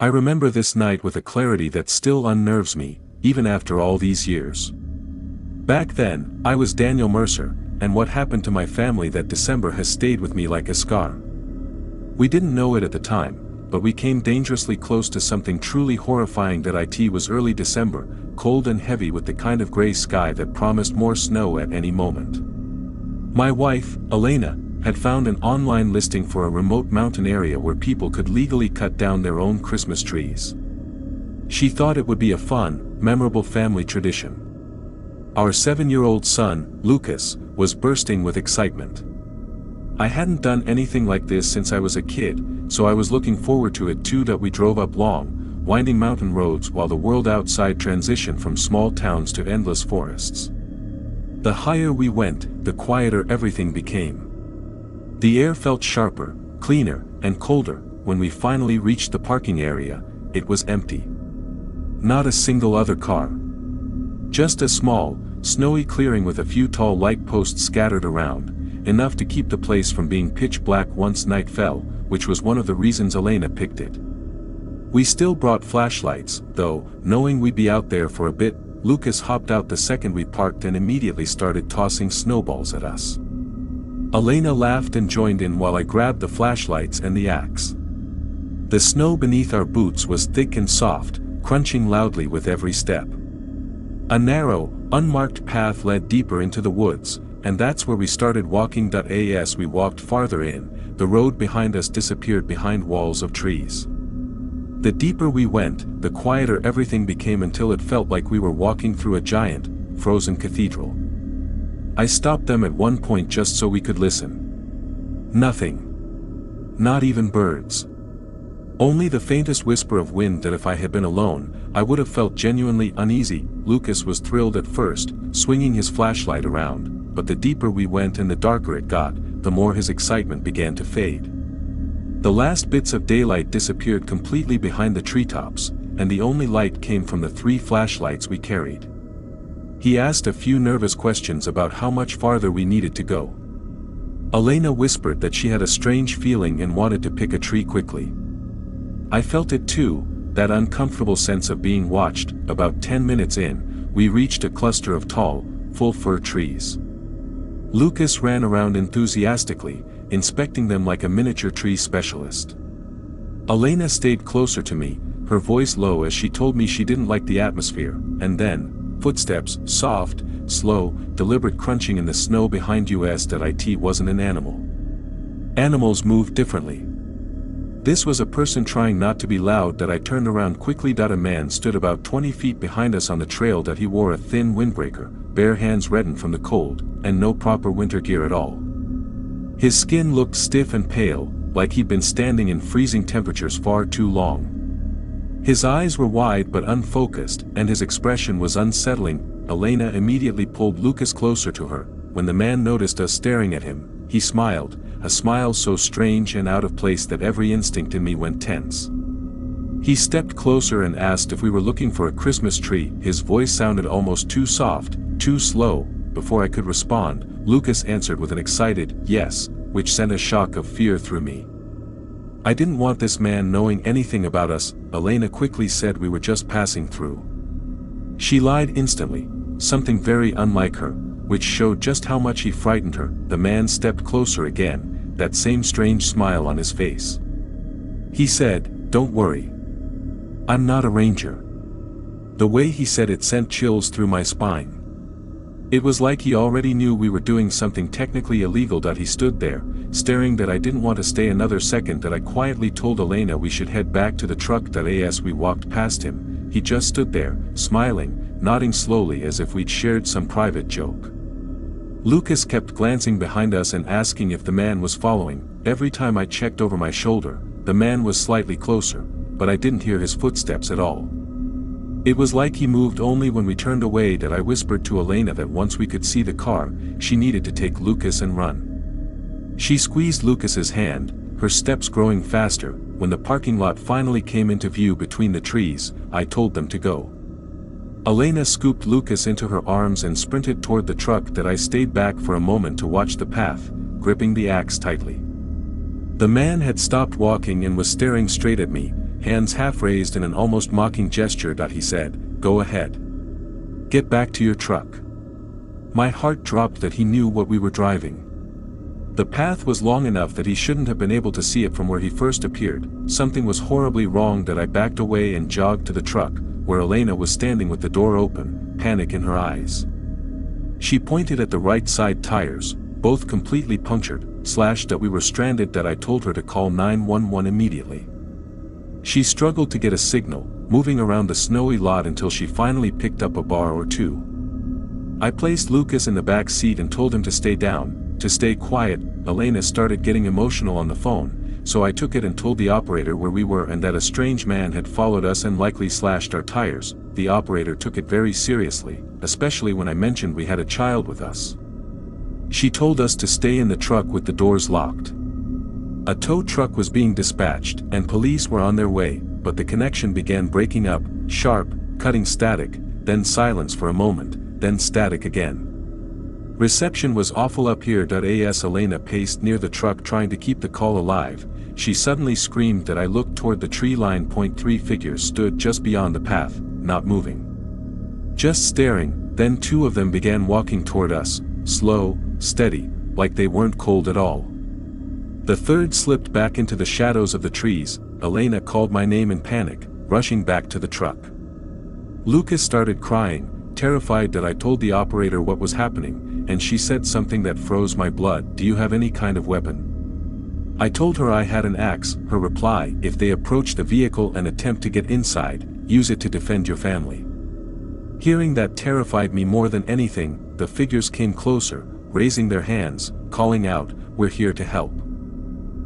I remember this night with a clarity that still unnerves me, even after all these years. Back then, I was Daniel Mercer, and what happened to my family that December has stayed with me like a scar. We didn't know it at the time, but we came dangerously close to something truly horrifying. That it was early December, cold and heavy with the kind of gray sky that promised more snow at any moment. My wife, Elena, had found an online listing for a remote mountain area where people could legally cut down their own Christmas trees. She thought it would be a fun, memorable family tradition. Our 7-year-old son, Lucas, was bursting with excitement. I hadn't done anything like this since I was a kid, so I was looking forward to it too. We drove up long, winding mountain roads while the world outside transitioned from small towns to endless forests. The higher we went, the quieter everything became. The air felt sharper, cleaner, and colder. When we finally reached the parking area, it was empty. Not a single other car. Just a small, snowy clearing with a few tall light posts scattered around, enough to keep the place from being pitch black once night fell, which was one of the reasons Elena picked it. We still brought flashlights, though, knowing we'd be out there for a bit. Lucas hopped out the second we parked and immediately started tossing snowballs at us. Elena laughed and joined in while I grabbed the flashlights and the axe. The snow beneath our boots was thick and soft, crunching loudly with every step. A narrow, unmarked path led deeper into the woods, and that's where we started walking. As we walked farther in, the road behind us disappeared behind walls of trees. The deeper we went, the quieter everything became until it felt like we were walking through a giant, frozen cathedral. I stopped them at one point just so we could listen. Nothing. Not even birds. Only the faintest whisper of wind. That if I had been alone, I would have felt genuinely uneasy. Lucas was thrilled at first, swinging his flashlight around, but the deeper we went and the darker it got, the more his excitement began to fade. The last bits of daylight disappeared completely behind the treetops, and the only light came from the 3 flashlights we carried. He asked a few nervous questions about how much farther we needed to go. Elena whispered that she had a strange feeling and wanted to pick a tree quickly. I felt it too, that uncomfortable sense of being watched. About 10 minutes in, we reached a cluster of tall, full-fir trees. Lucas ran around enthusiastically, inspecting them like a miniature tree specialist. Elena stayed closer to me, her voice low as she told me she didn't like the atmosphere, and then, footsteps, soft, slow, deliberate crunching in the snow behind us. It wasn't an animal. Animals moved differently. This was a person trying not to be loud. I turned around quickly. A man stood about 20 feet behind us on the trail. He wore a thin windbreaker, bare hands reddened from the cold, and no proper winter gear at all. His skin looked stiff and pale, like he'd been standing in freezing temperatures far too long. His eyes were wide but unfocused, and his expression was unsettling. Elena immediately pulled Lucas closer to her. When the man noticed us staring at him, he smiled, a smile so strange and out of place that every instinct in me went tense. He stepped closer and asked if we were looking for a Christmas tree. His voice sounded almost too soft, too slow. Before I could respond, Lucas answered with an excited yes, which sent a shock of fear through me. I didn't want this man knowing anything about us. Elena quickly said we were just passing through. She lied instantly, something very unlike her, which showed just how much he frightened her. The man stepped closer again, that same strange smile on his face. He said, "Don't worry. I'm not a ranger." The way he said it sent chills through my spine. It was like he already knew we were doing something technically illegal. He stood there, staring. I didn't want to stay another second. I quietly told Elena we should head back to the truck. As we walked past him, he just stood there, smiling, nodding slowly as if we'd shared some private joke. Lucas kept glancing behind us and asking if the man was following. Every time I checked over my shoulder, the man was slightly closer, but I didn't hear his footsteps at all. It was like he moved only when we turned away. I whispered to Elena that once we could see the car, she needed to take Lucas and run. She squeezed Lucas's hand, her steps growing faster. When the parking lot finally came into view between the trees, I told them to go. Elena scooped Lucas into her arms and sprinted toward the truck. I stayed back for a moment to watch the path, gripping the axe tightly. The man had stopped walking and was staring straight at me, hands half raised in an almost mocking gesture. He said, "Go ahead. Get back to your truck." My heart dropped that he knew what we were driving. The path was long enough that he shouldn't have been able to see it from where he first appeared. Something was horribly wrong. That I backed away and jogged to the truck, where Elena was standing with the door open, panic in her eyes. She pointed at the right side tires, both completely punctured, slashed. That we were stranded. That I told her to call 911 immediately. She struggled to get a signal, moving around the snowy lot until she finally picked up a bar or two. I placed Lucas in the back seat and told him to stay down, to stay quiet. Elena started getting emotional on the phone, so I took it and told the operator where we were and that a strange man had followed us and likely slashed our tires. The operator took it very seriously, especially when I mentioned we had a child with us. She told us to stay in the truck with the doors locked. A tow truck was being dispatched, and police were on their way, but the connection began breaking up, sharp, cutting static, then silence for a moment, then static again. Reception was awful up here. As Elena paced near the truck trying to keep the call alive, she suddenly screamed. That I looked toward the tree line. 3 figures stood just beyond the path, not moving. Just staring. Then 2 of them began walking toward us, slow, steady, like they weren't cold at all. The third slipped back into the shadows of the trees. Elena called my name in panic, rushing back to the truck. Lucas started crying, terrified. That I told the operator what was happening, and she said something that froze my blood. "Do you have any kind of weapon?" I told her I had an axe. Her reply, "If they approach the vehicle and attempt to get inside, use it to defend your family." Hearing that terrified me more than anything. The figures came closer, raising their hands, calling out, "We're here to help."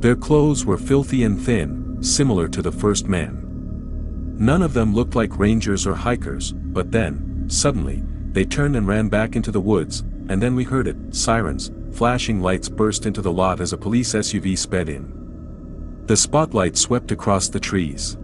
Their clothes were filthy and thin, similar to the first man. None of them looked like rangers or hikers, but then, suddenly, they turned and ran back into the woods, and then we heard it, sirens, flashing lights burst into the lot as a police SUV sped in. The spotlight swept across the trees.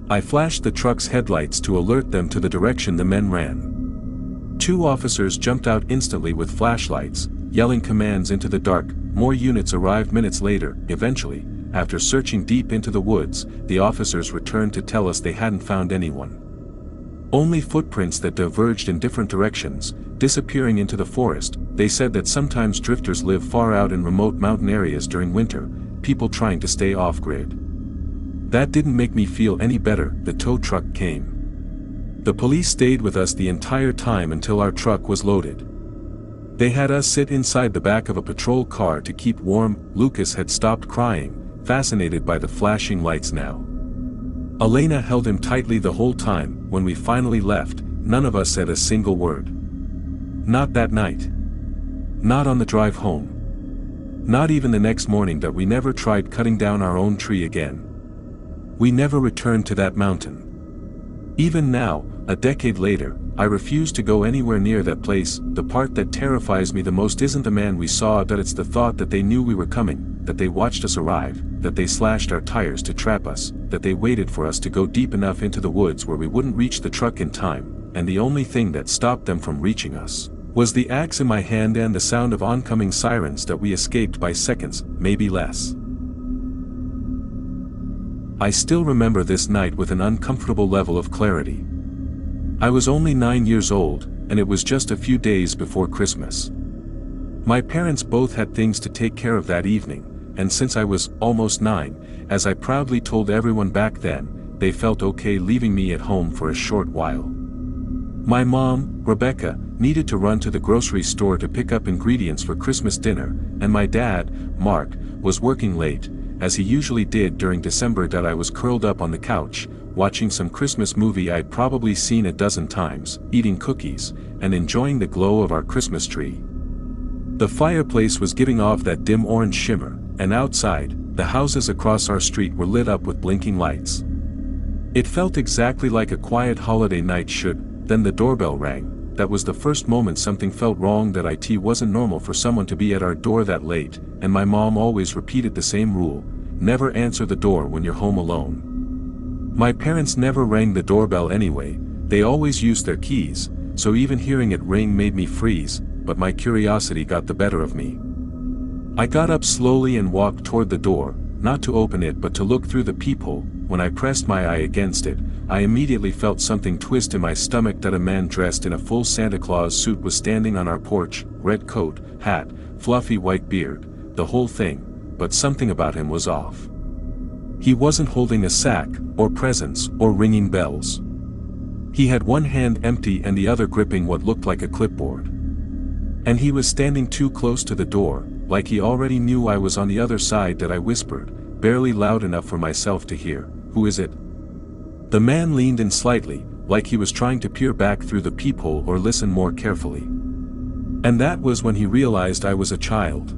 I flashed the truck's headlights to alert them to the direction the men ran. 2 officers jumped out instantly with flashlights, yelling commands into the dark. More units arrived minutes later. Eventually, after searching deep into the woods, the officers returned to tell us they hadn't found anyone. Only footprints that diverged in different directions, disappearing into the forest. They said that sometimes drifters live far out in remote mountain areas during winter, people trying to stay off-grid. That didn't make me feel any better. The tow truck came. The police stayed with us the entire time until our truck was loaded. They had us sit inside the back of a patrol car to keep warm. Lucas had stopped crying, fascinated by the flashing lights now. Elena held him tightly the whole time. When we finally left, none of us said a single word. Not that night. Not on the drive home. Not even the next morning. That we never tried cutting down our own tree again. We never returned to that mountain. Even now, a decade later, I refuse to go anywhere near that place. The part that terrifies me the most isn't the man we saw. That it's the thought that they knew we were coming, that they watched us arrive, that they slashed our tires to trap us, that they waited for us to go deep enough into the woods where we wouldn't reach the truck in time, and the only thing that stopped them from reaching us was the axe in my hand and the sound of oncoming sirens. That we escaped by seconds, maybe less. I still remember this night with an uncomfortable level of clarity. I was only 9 years old, and it was just a few days before Christmas. My parents both had things to take care of that evening, and since I was almost 9, as I proudly told everyone back then, they felt okay leaving me at home for a short while. My mom, Rebecca, needed to run to the grocery store to pick up ingredients for Christmas dinner, and my dad, Mark, was working late, as he usually did during December. That I was curled up on the couch, watching some Christmas movie I'd probably seen a dozen times, eating cookies, and enjoying the glow of our Christmas tree. The fireplace was giving off that dim orange shimmer, and outside, the houses across our street were lit up with blinking lights. It felt exactly like a quiet holiday night should. Then the doorbell rang. That was the first moment something felt wrong. That it wasn't normal for someone to be at our door that late, and my mom always repeated the same rule: never answer the door when you're home alone. My parents never rang the doorbell anyway, they always used their keys, so even hearing it ring made me freeze, but my curiosity got the better of me. I got up slowly and walked toward the door, not to open it but to look through the peephole. when I pressed my eye against it, I immediately felt something twist in my stomach that a man dressed in a full Santa Claus suit was standing on our porch, red coat, hat, fluffy white beard, the whole thing, but something about him was off. He wasn't holding a sack, or presents, or ringing bells. He had one hand empty and the other gripping what looked like a clipboard. And he was standing too close to the door, like he already knew I was on the other side, that I whispered, barely loud enough for myself to hear, "Who is it?" The man leaned in slightly, like he was trying to peer back through the peephole or listen more carefully. And that was when he realized I was a child.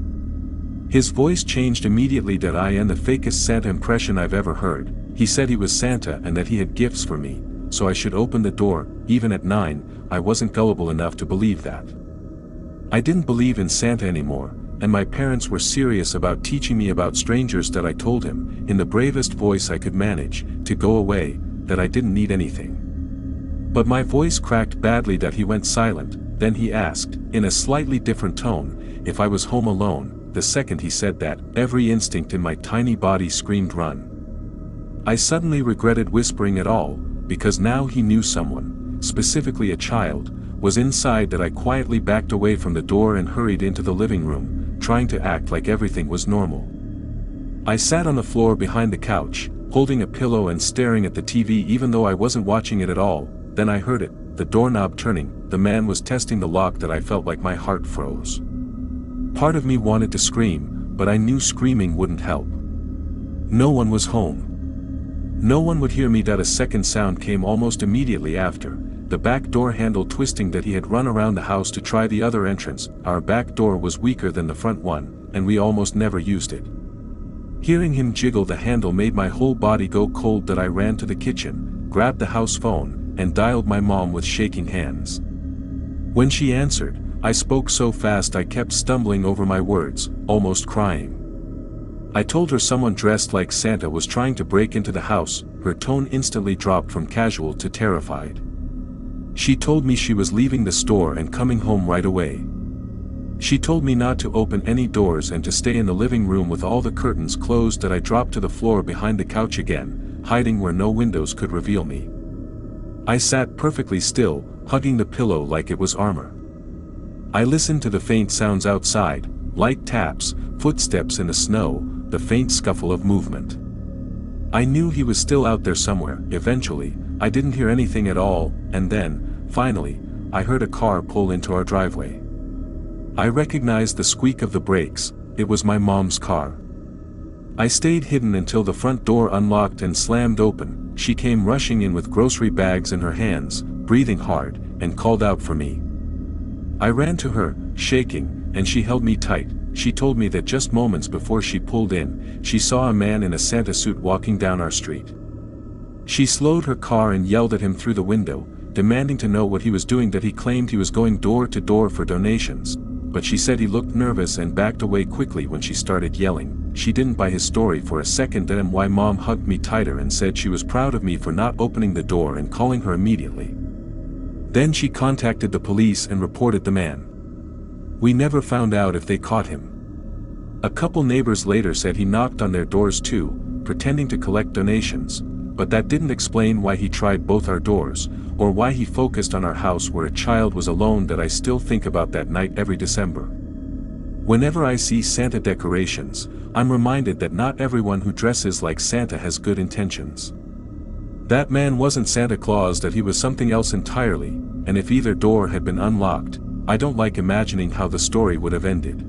His voice changed immediately. That I am the fakest Santa impression I've ever heard. He said he was Santa and that he had gifts for me, so I should open the door. Even at 9, I wasn't gullible enough to believe that. I didn't believe in Santa anymore, and my parents were serious about teaching me about strangers. That I told him, in the bravest voice I could manage, to go away, that I didn't need anything. But my voice cracked badly. That he went silent. Then he asked, in a slightly different tone, if I was home alone. The second he said that, every instinct in my tiny body screamed run. I suddenly regretted whispering at all, because now he knew someone, specifically a child, was inside. That I quietly backed away from the door and hurried into the living room, trying to act like everything was normal. I sat on the floor behind the couch, holding a pillow and staring at the TV even though I wasn't watching it at all. Then I heard it, the doorknob turning. The man was testing the lock. That I felt like my heart froze. Part of me wanted to scream, but I knew screaming wouldn't help. No one was home. No one would hear me. That a second sound came almost immediately after, the back door handle twisting. That he had run around the house to try the other entrance. Our back door was weaker than the front one, and we almost never used it. Hearing him jiggle the handle made my whole body go cold. That I ran to the kitchen, grabbed the house phone, and dialed my mom with shaking hands. When she answered, I spoke so fast I kept stumbling over my words, almost crying. I told her someone dressed like Santa was trying to break into the house. Her tone instantly dropped from casual to terrified. She told me she was leaving the store and coming home right away. She told me not to open any doors and to stay in the living room with all the curtains closed. That I dropped to the floor behind the couch again, hiding where no windows could reveal me. I sat perfectly still, hugging the pillow like it was armor. I listened to the faint sounds outside, light taps, footsteps in the snow, the faint scuffle of movement. I knew he was still out there somewhere. Eventually, I didn't hear anything at all, and then, finally, I heard a car pull into our driveway. I recognized the squeak of the brakes. It was my mom's car. I stayed hidden until the front door unlocked and slammed open. She came rushing in with grocery bags in her hands, breathing hard, and called out for me. I ran to her, shaking, and she held me tight. She told me that just moments before she pulled in, she saw a man in a Santa suit walking down our street. She slowed her car and yelled at him through the window, demanding to know what he was doing. That he claimed he was going door to door for donations, but she said he looked nervous and backed away quickly when she started yelling. She didn't buy his story for a second. Then why Mom hugged me tighter and said she was proud of me for not opening the door and calling her immediately. Then she contacted the police and reported the man. We never found out if they caught him. A couple neighbors later said he knocked on their doors too, pretending to collect donations, but that didn't explain why he tried both our doors, or why he focused on our house where a child was alone. That I still think about that night every December. Whenever I see Santa decorations, I'm reminded that not everyone who dresses like Santa has good intentions. That man wasn't Santa Claus. That he was something else entirely, and if either door had been unlocked, I don't like imagining how the story would have ended.